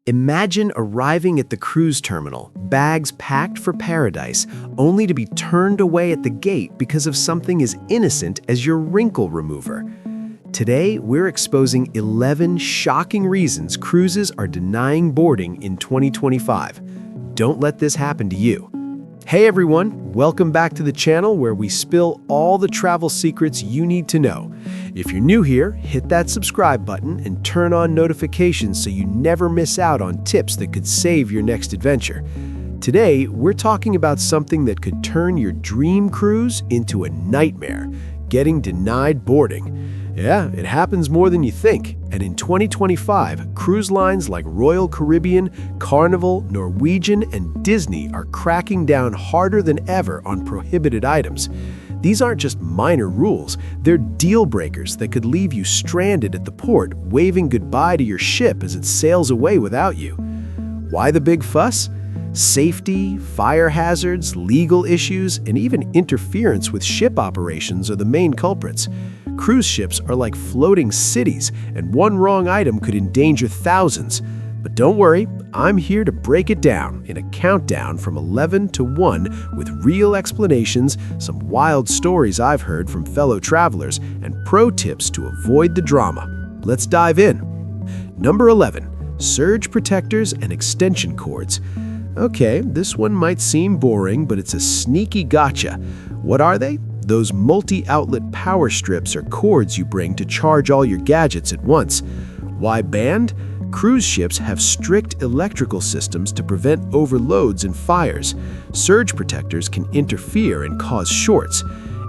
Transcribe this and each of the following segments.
Imagine arriving at the cruise terminal, bags packed for paradise, only to be turned away at the gate because of something as innocent as your wrinkle remover. Today, we're exposing 11 shocking reasons cruises are denying boarding in 2025. Don't let this happen to you. Hey everyone, welcome back to the channel where we spill all the travel secrets you need to know. If you're new here, hit that subscribe button and turn on notifications so you never miss out on tips that could save your next adventure. Today, we're talking about something that could turn your dream cruise into a nightmare: getting denied boarding. Yeah, it happens more than you think. And in 2025, cruise lines like Royal Caribbean, Carnival, Norwegian, and Disney are cracking down harder than ever on prohibited items. These aren't just minor rules, they're deal breakers that could leave you stranded at the port, waving goodbye to your ship as it sails away without you. Why the big fuss? Safety, fire hazards, legal issues, and even interference with ship operations are the main culprits. Cruise ships are like floating cities, and one wrong item could endanger thousands. But don't worry, I'm here to break it down in a countdown from 11 to 1 with real explanations, some wild stories I've heard from fellow travelers, and pro tips to avoid the drama. Let's dive in. Number 11, surge protectors and extension cords. Okay, this one might seem boring, but it's a sneaky gotcha. What are they? Those multi-outlet power strips or cords you bring to charge all your gadgets at once. Why banned? Cruise ships have strict electrical systems to prevent overloads and fires. Surge protectors can interfere and cause shorts.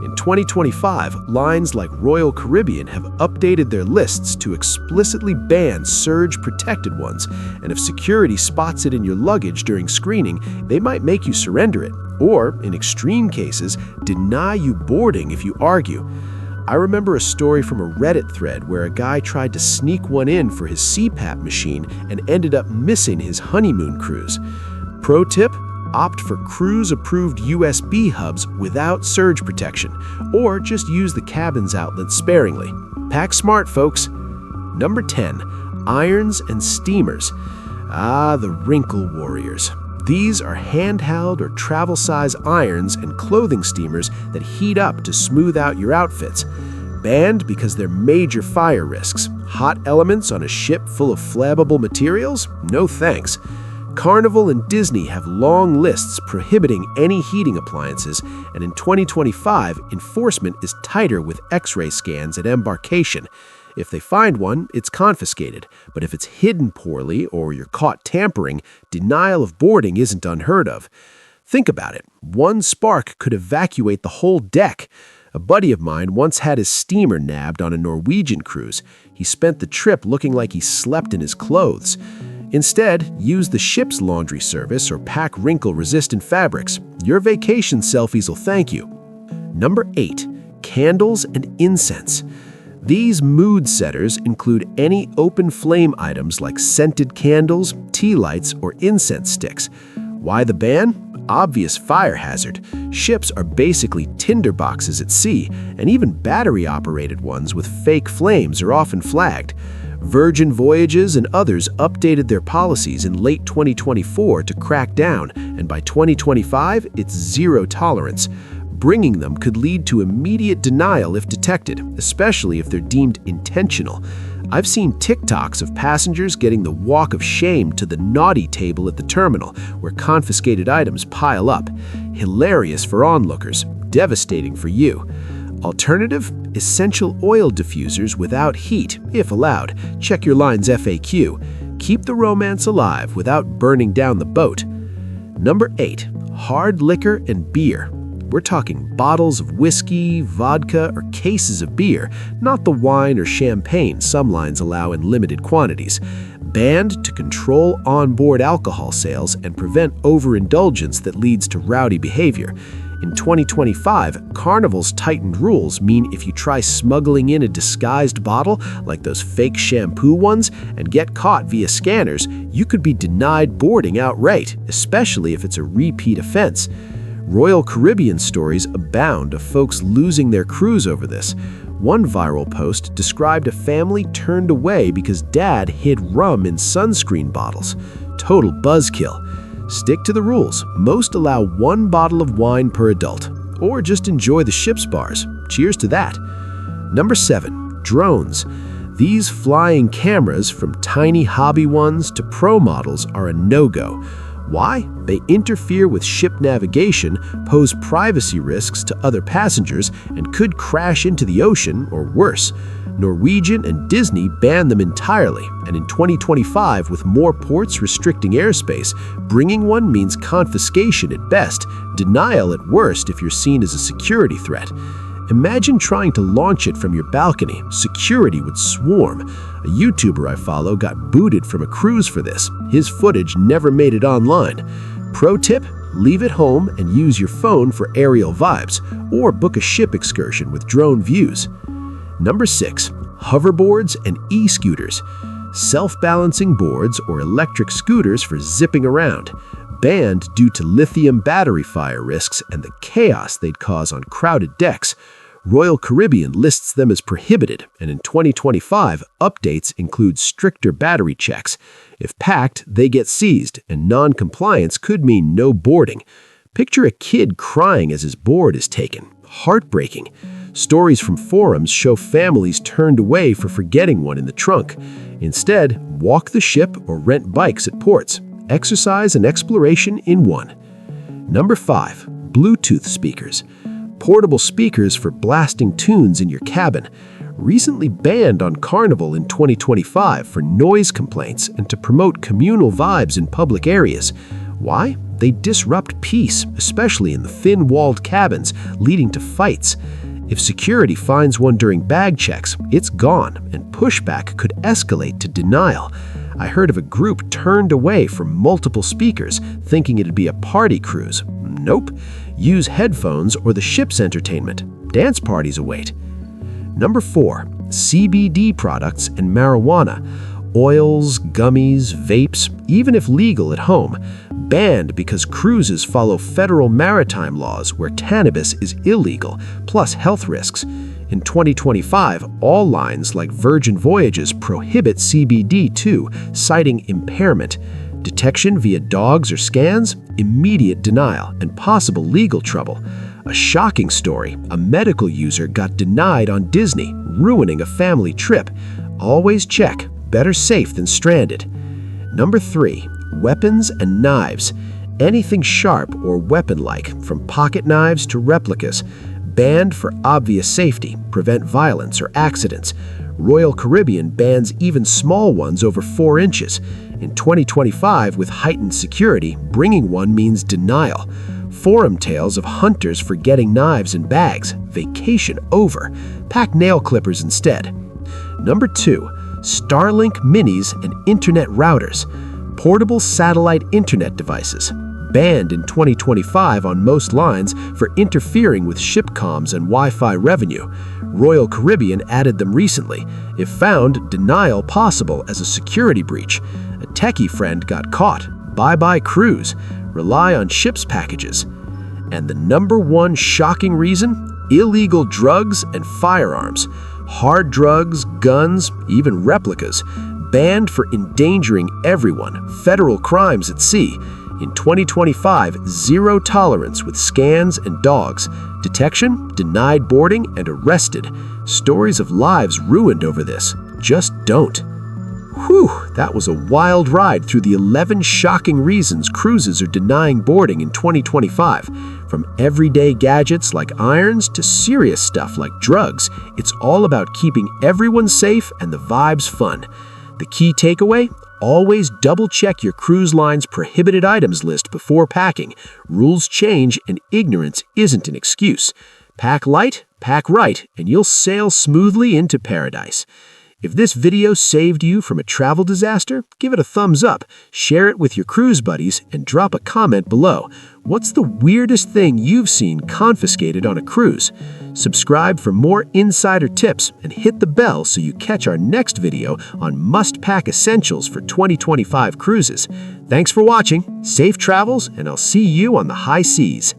In 2025, lines like Royal Caribbean have updated their lists to explicitly ban surge-protected ones, and if security spots it in your luggage during screening, they might make you surrender it, or, in extreme cases, deny you boarding if you argue. I remember a story from a Reddit thread where a guy tried to sneak one in for his CPAP machine and ended up missing his honeymoon cruise. Pro tip: opt for cruise-approved USB hubs without surge protection, or just use the cabin's outlet sparingly. Pack smart, folks. Number 10, irons and steamers. Ah, the wrinkle warriors. These are handheld or travel-size irons and clothing steamers that heat up to smooth out your outfits. Banned because they're major fire risks. Hot elements on a ship full of flammable materials? No thanks. Carnival and Disney have long lists prohibiting any heating appliances, and in 2025, enforcement is tighter with X-ray scans at embarkation. If they find one, it's confiscated, but if it's hidden poorly or you're caught tampering, denial of boarding isn't unheard of. Think about it. One spark could evacuate the whole deck. A buddy of mine once had his steamer nabbed on a Norwegian cruise. He spent the trip looking like he slept in his clothes. Instead, use the ship's laundry service or pack wrinkle-resistant fabrics. Your vacation selfies will thank you. Number 8, candles and incense. These mood setters include any open flame items like scented candles, tea lights, or incense sticks. Why the ban? Obvious fire hazard. Ships are basically tinder boxes at sea, and even battery-operated ones with fake flames are often flagged. Virgin Voyages and others updated their policies in late 2024 to crack down, and by 2025, it's zero tolerance. Bringing them could lead to immediate denial if detected, especially if they're deemed intentional. I've seen TikToks of passengers getting the walk of shame to the naughty table at the terminal, where confiscated items pile up. Hilarious for onlookers, devastating for you. Alternative: essential oil diffusers without heat, if allowed. Check your line's FAQ. Keep the romance alive without burning down the boat. Number 8, hard liquor and beer. We're talking bottles of whiskey, vodka, or cases of beer, not the wine or champagne some lines allow in limited quantities. Banned to control onboard alcohol sales and prevent overindulgence that leads to rowdy behavior. In 2025, Carnival's tightened rules mean if you try smuggling in a disguised bottle, like those fake shampoo ones, and get caught via scanners, you could be denied boarding outright, especially if it's a repeat offense. Royal Caribbean stories abound of folks losing their cruise over this. One viral post described a family turned away because dad hid rum in sunscreen bottles. Total buzzkill. Stick to the rules. Most allow 1 bottle of wine per adult. Or just enjoy the ship's bars. Cheers to that. Number 7. Drones. These flying cameras, from tiny hobby ones to pro models, are a no-go. Why? They interfere with ship navigation, pose privacy risks to other passengers, and could crash into the ocean, or worse. Norwegian and Disney banned them entirely, and in 2025, with more ports restricting airspace, bringing one means confiscation at best, denial at worst if you're seen as a security threat. Imagine trying to launch it from your balcony. Security would swarm. A YouTuber I follow got booted from a cruise for this. His footage never made it online. Pro tip: leave it home and use your phone for aerial vibes, or book a ship excursion with drone views. Number 6. Hoverboards and e-scooters. Self-balancing boards or electric scooters for zipping around. Banned due to lithium battery fire risks and the chaos they'd cause on crowded decks. Royal Caribbean lists them as prohibited, and in 2025, updates include stricter battery checks. If packed, they get seized, and non-compliance could mean no boarding. Picture a kid crying as his board is taken. Heartbreaking. Stories from forums show families turned away for forgetting one in the trunk. Instead, walk the ship or rent bikes at ports. Exercise and exploration in one. Number 5. Bluetooth speakers. Portable speakers for blasting tunes in your cabin. Recently banned on Carnival in 2025 for noise complaints and to promote communal vibes in public areas. Why? They disrupt peace, especially in the thin-walled cabins, leading to fights. If security finds one during bag checks, it's gone, and pushback could escalate to denial. I heard of a group turned away from multiple speakers, thinking it'd be a party cruise. Nope. Use headphones or the ship's entertainment. Dance parties await. Number 4. CBD products and marijuana. Oils, gummies, vapes, even if legal at home. Banned because cruises follow federal maritime laws where cannabis is illegal, plus health risks. In 2025, all lines like Virgin Voyages prohibit CBD too, citing impairment. Detection via dogs or scans, immediate denial, and possible legal trouble. A shocking story: a medical user got denied on Disney, ruining a family trip. Always check. Better safe than stranded. Number 3. Weapons and knives. Anything sharp or weapon-like, from pocket knives to replicas. Banned for obvious safety, prevent violence or accidents. Royal Caribbean bans even small ones over 4 inches. In 2025, with heightened security, bringing one means denial. Forum tales of hunters forgetting knives in bags. Vacation over. Pack nail clippers instead. Number 2. Starlink minis and internet routers. Portable satellite internet devices. Banned in 2025 on most lines for interfering with ship comms and Wi-Fi revenue. Royal Caribbean added them recently. If found, denial possible as a security breach. A techie friend got caught. Bye-bye cruise. Rely on ship's packages. And the number 1 shocking reason? Illegal drugs and firearms. Hard drugs, guns, even replicas. Banned for endangering everyone. Federal crimes at sea. In 2025, zero tolerance with scans and dogs. Detection, denied boarding, and arrested. Stories of lives ruined over this. Just don't. Whew, that was a wild ride through the 11 shocking reasons cruises are denying boarding in 2025. From everyday gadgets like irons to serious stuff like drugs, it's all about keeping everyone safe and the vibes fun. The key takeaway? Always double-check your cruise line's prohibited items list before packing. Rules change and ignorance isn't an excuse. Pack light, pack right, and you'll sail smoothly into paradise. If this video saved you from a travel disaster, give it a thumbs up, share it with your cruise buddies, and drop a comment below. What's the weirdest thing you've seen confiscated on a cruise? Subscribe for more insider tips and hit the bell so you catch our next video on must-pack essentials for 2025 cruises. Thanks for watching, safe travels, and I'll see you on the high seas.